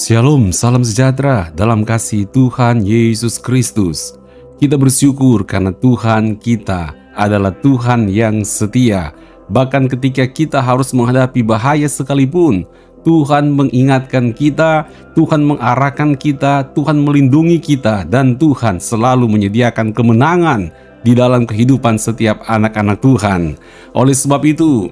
Shalom, salam sejahtera dalam kasih Tuhan Yesus Kristus. Kita bersyukur karena Tuhan kita adalah Tuhan yang setia. Bahkan ketika kita harus menghadapi bahaya sekalipun, Tuhan mengingatkan kita, Tuhan mengarahkan kita, Tuhan melindungi kita, dan Tuhan selalu menyediakan kemenangan di dalam kehidupan setiap anak-anak Tuhan. Oleh sebab itu,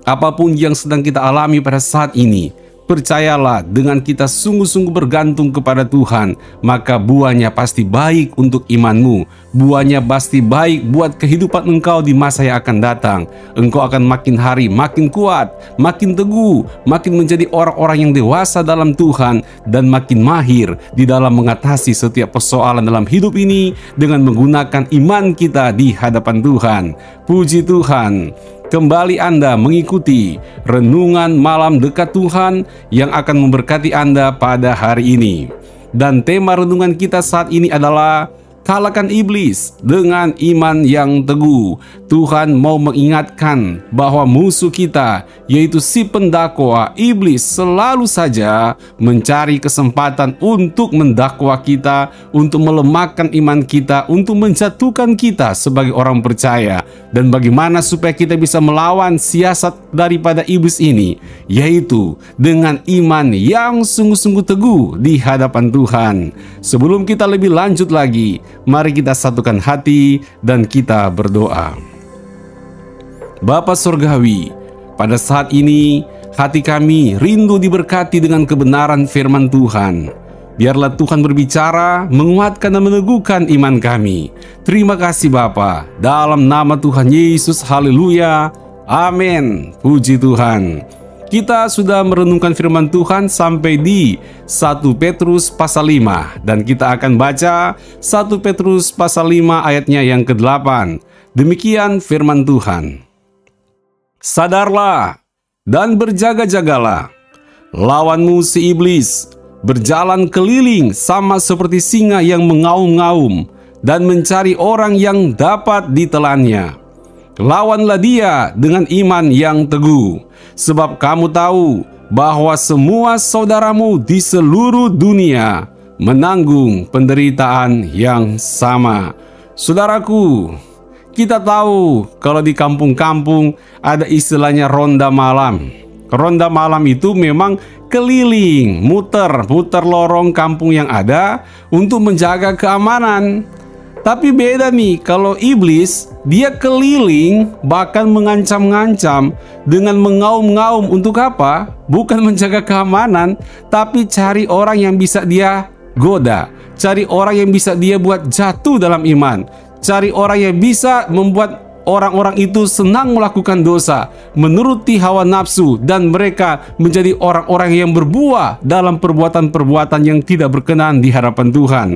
apapun yang sedang kita alami pada saat ini, percayalah, dengan kita sungguh-sungguh bergantung kepada Tuhan, maka buahnya pasti baik untuk imanmu. Buahnya pasti baik buat kehidupan engkau di masa yang akan datang. Engkau akan makin hari makin kuat, makin teguh, makin menjadi orang-orang yang dewasa dalam Tuhan, dan makin mahir di dalam mengatasi setiap persoalan dalam hidup ini dengan menggunakan iman kita di hadapan Tuhan. Puji Tuhan. Kembali Anda mengikuti Renungan Malam Dekat Tuhan yang akan memberkati Anda pada hari ini. Dan tema renungan kita saat ini adalah kalahkan iblis dengan iman yang teguh. Tuhan mau mengingatkan bahwa musuh kita, yaitu si pendakwa iblis, selalu saja mencari kesempatan untuk mendakwa kita, untuk melemahkan iman kita, untuk menjatuhkan kita sebagai orang percaya. Dan bagaimana supaya kita bisa melawan siasat daripada iblis ini, yaitu dengan iman yang sungguh-sungguh teguh di hadapan Tuhan. Sebelum kita lebih lanjut lagi, mari kita satukan hati dan kita berdoa. Bapa Surgawi, pada saat ini hati kami rindu diberkati dengan kebenaran firman Tuhan. Biarlah Tuhan berbicara, menguatkan dan meneguhkan iman kami. Terima kasih Bapa, dalam nama Tuhan Yesus, haleluya, amin. Puji Tuhan. Kita sudah merenungkan firman Tuhan sampai di 1 Petrus pasal 5. Dan kita akan baca 1 Petrus pasal 5 ayatnya yang ke-8. Demikian firman Tuhan. Sadarlah dan berjaga-jagalah. Lawanmu si iblis berjalan keliling sama seperti singa yang mengaum-ngaum dan mencari orang yang dapat ditelannya. Lawanlah dia dengan iman yang teguh, sebab kamu tahu bahwa semua saudaramu di seluruh dunia menanggung penderitaan yang sama. Saudaraku, kita tahu kalau di kampung-kampung ada istilahnya ronda malam. Ronda malam itu memang keliling, muter lorong kampung yang ada untuk menjaga keamanan. Tapi beda nih, kalau iblis, dia keliling bahkan mengancam-ngancam dengan mengaum-ngaum. Untuk apa? Bukan menjaga keamanan, tapi cari orang yang bisa dia goda, cari orang yang bisa dia buat jatuh dalam iman, cari orang yang bisa membuat orang-orang itu senang melakukan dosa, menuruti hawa nafsu, dan mereka menjadi orang-orang yang berbuah dalam perbuatan-perbuatan yang tidak berkenan di hadapan Tuhan.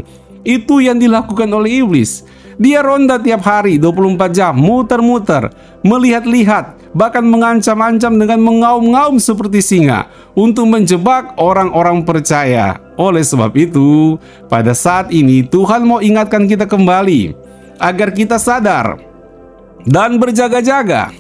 Itu yang dilakukan oleh iblis. Dia ronda tiap hari 24 jam, muter-muter, melihat-lihat, bahkan mengancam-ancam dengan mengaum-ngaum seperti singa untuk menjebak orang-orang percaya. Oleh sebab itu, pada saat ini Tuhan mau ingatkan kita kembali agar kita sadar dan berjaga-jaga.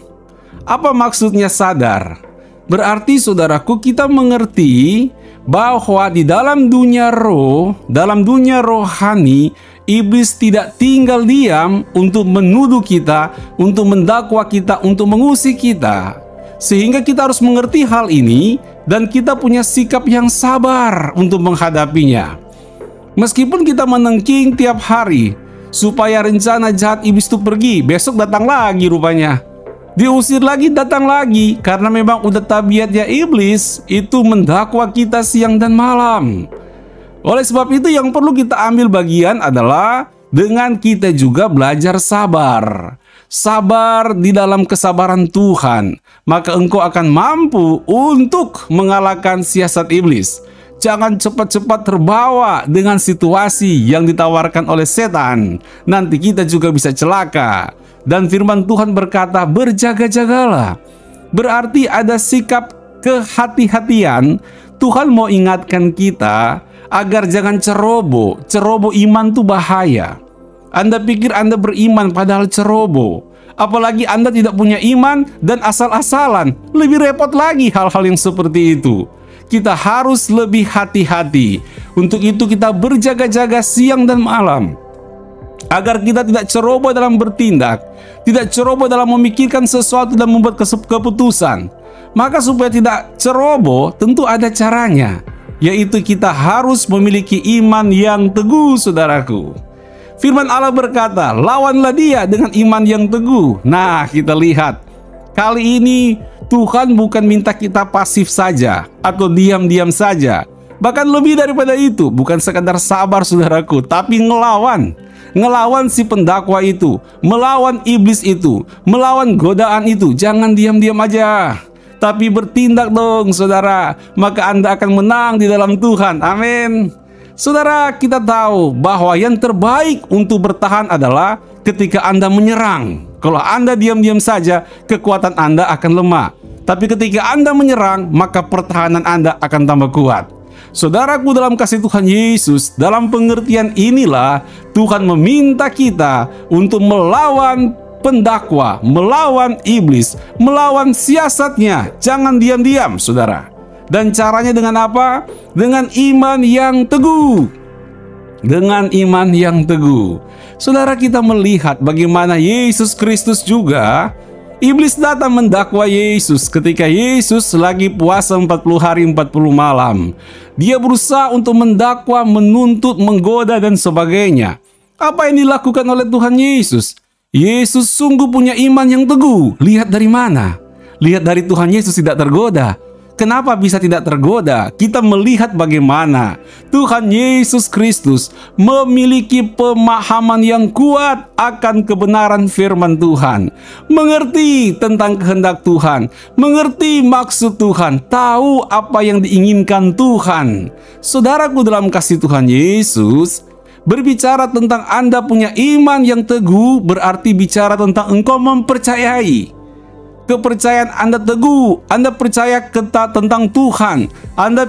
Apa maksudnya sadar? Berarti saudaraku, kita mengerti bahwa di dalam dunia roh, dalam dunia rohani, iblis tidak tinggal diam untuk menuduh kita, untuk mendakwa kita, untuk mengusik kita. Sehingga kita harus mengerti hal ini dan kita punya sikap yang sabar untuk menghadapinya. Meskipun kita menengking tiap hari supaya rencana jahat iblis itu pergi, besok datang lagi rupanya. Diusir lagi, datang lagi, karena memang udah tabiatnya iblis itu mendakwa kita siang dan malam. Oleh sebab itu yang perlu kita ambil bagian adalah dengan kita juga belajar sabar. Sabar di dalam kesabaran Tuhan, maka engkau akan mampu untuk mengalahkan siasat iblis. Jangan cepat-cepat terbawa dengan situasi yang ditawarkan oleh setan. Nanti kita juga bisa celaka. Dan firman Tuhan berkata, berjaga-jagalah. Berarti ada sikap kehati-hatian. Tuhan mau ingatkan kita agar jangan ceroboh. Ceroboh iman itu bahaya. Anda pikir Anda beriman padahal ceroboh. Apalagi Anda tidak punya iman dan asal-asalan. Lebih repot lagi hal-hal yang seperti itu. kita harus lebih hati-hati. Untuk itu kita berjaga-jaga siang dan malam, agar kita tidak ceroboh dalam bertindak, tidak ceroboh dalam memikirkan sesuatu dan membuat keputusan. Maka supaya tidak ceroboh, tentu ada caranya, yaitu kita harus memiliki iman yang teguh, saudaraku. Firman Allah berkata, lawanlah dia dengan iman yang teguh. Nah, kita lihat, kali ini Tuhan bukan minta kita pasif saja atau diam-diam saja. Bahkan lebih daripada itu, bukan sekadar sabar, saudaraku, tapi ngelawan si pendakwa itu, melawan iblis itu, melawan godaan itu. Jangan diam-diam aja, tapi bertindak dong, saudara. Maka Anda akan menang di dalam Tuhan. Amin. Saudara, kita tahu bahwa yang terbaik untuk bertahan adalah ketika Anda menyerang. Kalau Anda diam-diam saja, kekuatan Anda akan lemah. Tapi ketika Anda menyerang, maka pertahanan Anda akan tambah kuat. Saudaraku dalam kasih Tuhan Yesus, dalam pengertian inilah Tuhan meminta kita untuk melawan pendakwa, melawan iblis, melawan siasatnya. Jangan diam-diam, saudara. Dan caranya dengan apa? Dengan iman yang teguh. Dengan iman yang teguh. Saudara, kita melihat bagaimana Yesus Kristus juga, iblis datang mendakwa Yesus ketika Yesus lagi puasa 40 hari 40 malam. Dia berusaha untuk mendakwa, menuntut, menggoda dan sebagainya. Apa yang dilakukan oleh Tuhan Yesus? Yesus sungguh punya iman yang teguh. Lihat dari mana? Lihat dari Tuhan Yesus tidak tergoda. Kenapa bisa tidak tergoda? Kita melihat bagaimana Tuhan Yesus Kristus memiliki pemahaman yang kuat akan kebenaran firman Tuhan, mengerti tentang kehendak Tuhan, mengerti maksud Tuhan, tahu apa yang diinginkan Tuhan. Saudaraku dalam kasih Tuhan Yesus, berbicara tentang Anda punya iman yang teguh berarti bicara tentang engkau mempercayai. Kepercayaan Anda teguh, Anda percaya tentang Tuhan, Anda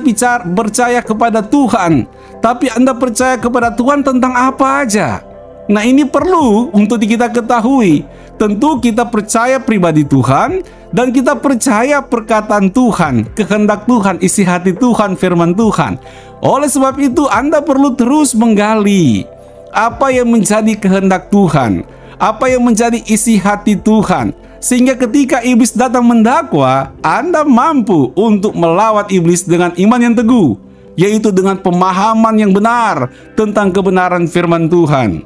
percaya kepada Tuhan, tapi Anda percaya kepada Tuhan tentang apa aja. Nah, ini perlu untuk kita ketahui. Tentu kita percaya pribadi Tuhan, dan kita percaya perkataan Tuhan, kehendak Tuhan, isi hati Tuhan, firman Tuhan. Oleh sebab itu Anda perlu terus menggali apa yang menjadi kehendak Tuhan, apa yang menjadi isi hati Tuhan, sehingga ketika iblis datang mendakwa, Anda mampu untuk melawan iblis dengan iman yang teguh, yaitu dengan pemahaman yang benar tentang kebenaran firman Tuhan.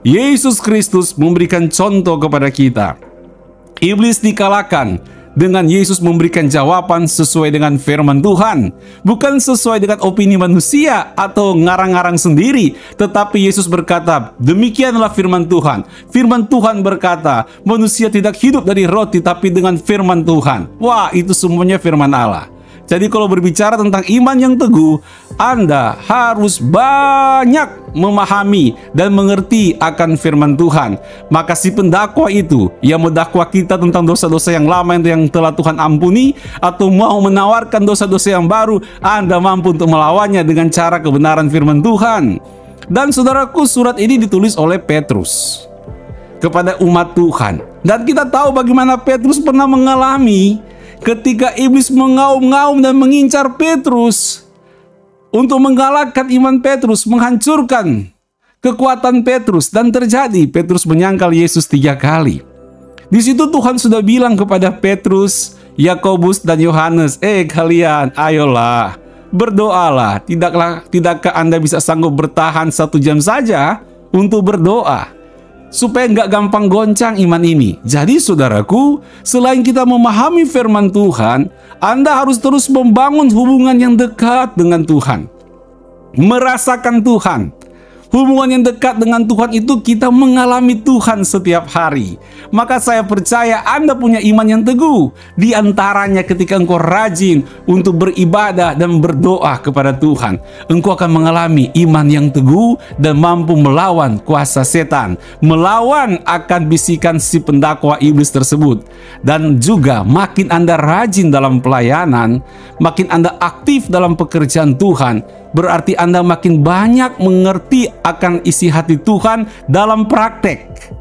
Yesus Kristus memberikan contoh kepada kita. Iblis dikalahkan dengan Yesus memberikan jawaban sesuai dengan firman Tuhan, bukan sesuai dengan opini manusia atau ngarang-ngarang sendiri. Tetapi Yesus berkata, demikianlah firman Tuhan. Firman Tuhan berkata, manusia tidak hidup dari roti tapi dengan firman Tuhan. Wah, itu semuanya firman Allah. Jadi kalau berbicara tentang iman yang teguh, Anda harus banyak memahami dan mengerti akan firman Tuhan. Maka si pendakwa itu yang mendakwa kita tentang dosa-dosa yang lama yang telah Tuhan ampuni, atau mau menawarkan dosa-dosa yang baru, Anda mampu untuk melawannya dengan cara kebenaran firman Tuhan. Dan saudaraku, surat ini ditulis oleh Petrus kepada umat Tuhan. Dan kita tahu bagaimana Petrus pernah mengalami ketika iblis mengaum-ngaum dan mengincar Petrus untuk mengalahkan iman Petrus, menghancurkan kekuatan Petrus. Dan terjadi, Petrus menyangkal Yesus 3 kali. Di situ Tuhan sudah bilang kepada Petrus, Yakobus dan Yohanes, kalian, ayolah, berdoalah. Tidakkah Anda bisa sanggup bertahan 1 jam saja untuk berdoa, supaya nggak gampang goncang iman ini. Jadi saudaraku, selain kita memahami firman Tuhan, Anda harus terus membangun hubungan yang dekat dengan Tuhan, merasakan Tuhan. Hubungan yang dekat dengan Tuhan itu kita mengalami Tuhan setiap hari. Maka saya percaya Anda punya iman yang teguh. Di antaranya ketika engkau rajin untuk beribadah dan berdoa kepada Tuhan, engkau akan mengalami iman yang teguh dan mampu melawan kuasa setan, melawan akan bisikan si pendakwa iblis tersebut. Dan juga makin Anda rajin dalam pelayanan, makin Anda aktif dalam pekerjaan Tuhan, berarti Anda makin banyak mengerti akan isi hati Tuhan dalam praktek.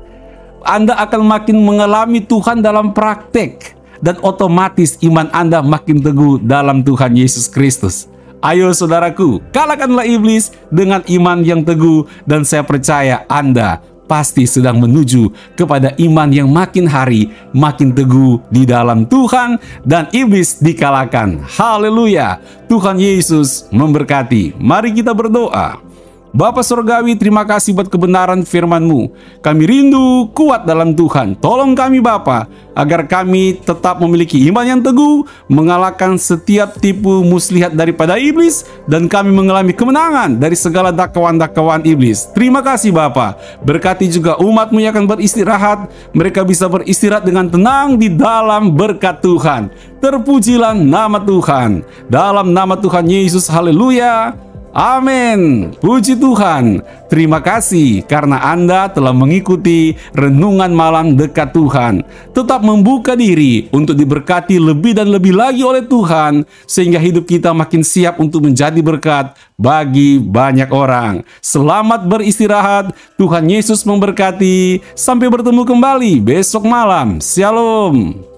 Anda akan makin mengalami Tuhan dalam praktek. dan otomatis iman Anda makin teguh dalam Tuhan Yesus Kristus. Ayo saudaraku, kalahkanlah iblis dengan iman yang teguh, dan saya percaya Anda pasti sedang menuju kepada iman yang makin hari makin teguh di dalam Tuhan, dan iblis dikalahkan. Haleluya. Tuhan Yesus memberkati. Mari kita berdoa. Bapa Surgawi, terima kasih buat kebenaran firman-Mu. Kami rindu kuat dalam Tuhan. Tolong kami Bapa, agar kami tetap memiliki iman yang teguh, mengalahkan setiap tipu muslihat daripada iblis, dan kami mengalami kemenangan dari segala dakwaan-dakwaan iblis. Terima kasih Bapa. Berkati juga umat-Mu yang akan beristirahat. Mereka bisa beristirahat dengan tenang di dalam berkat Tuhan. Terpujilah nama Tuhan. Dalam nama Tuhan Yesus, haleluya. Amin. Puji Tuhan. Terima kasih karena Anda telah mengikuti renungan malam dekat Tuhan. Tetap membuka diri untuk diberkati lebih dan lebih lagi oleh Tuhan, sehingga hidup kita makin siap untuk menjadi berkat bagi banyak orang. Selamat beristirahat. Tuhan Yesus memberkati. Sampai bertemu kembali besok malam. Shalom.